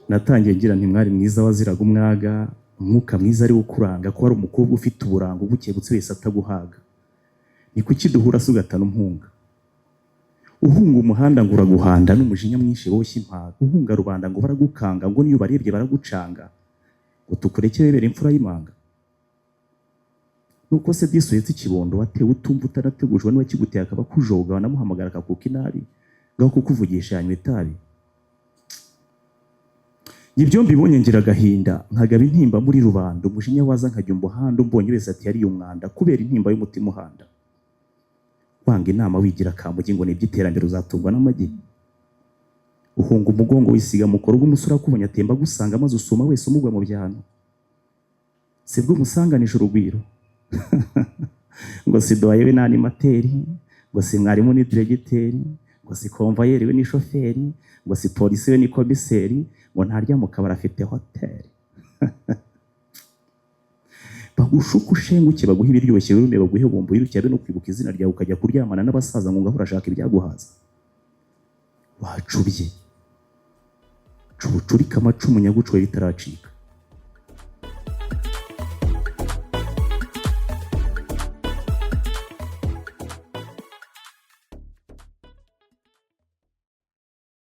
natangiye ngira ntimwari mwiza waziraga umwaga, umwuka mwiza ari ukuranga ko ari umukobwa ufite uburango bukebutse wese ataguhaga. Ni kuki duhura se ugatana umpunga? Uhunga umuhanda ngo uraguhanda n'umujinya mwinshi woshye impaga, uhunga rubanda ngo baragukanga, ngo niyo barebye baragucanga, ngo tukureke bebera imfura y'imanga. Nuko se disuhetse ikibondo watewe utumva utarategujwe n'uwakiguteye akaba kujoga wanamuhamagara akakuka inabi ngaho kukuvugisha yanywa itabi. Ibyo mbibonye ngira agahinda nkagaba intimba muri rubanda, umujinya waza nkajya umuhanda umbonye wese ati yari umwanda kubera intimba y'umutima uhanda. Wanga inama wigira kamugi ngo n'ibyiterambere uzatungwa n'amagi. Uhunga umugongo wisiga mukoro rw'umusura kubonye atemba gusanga maze usuma wese umugwa mu byano. Sibwo umusanganije urugwiro. Ngo si doyewe na animateri, ngo si mwarimu ni diregiteri, ngo si konvayeri we ni shoferi, ngo si polisi we ni komiseri, ngo ntarya mu kabari afite hoteli. Bagushuka ushenguke baguha ibiryoshye wirume baguhe bombo yirukyabe no kwibuka izina ryawe ukajya kuryamana n'abasaza ngo ngahora ashaka ibyaguhaza. Wacubye. Cubucurika amacumu nyagucwe ritaracika.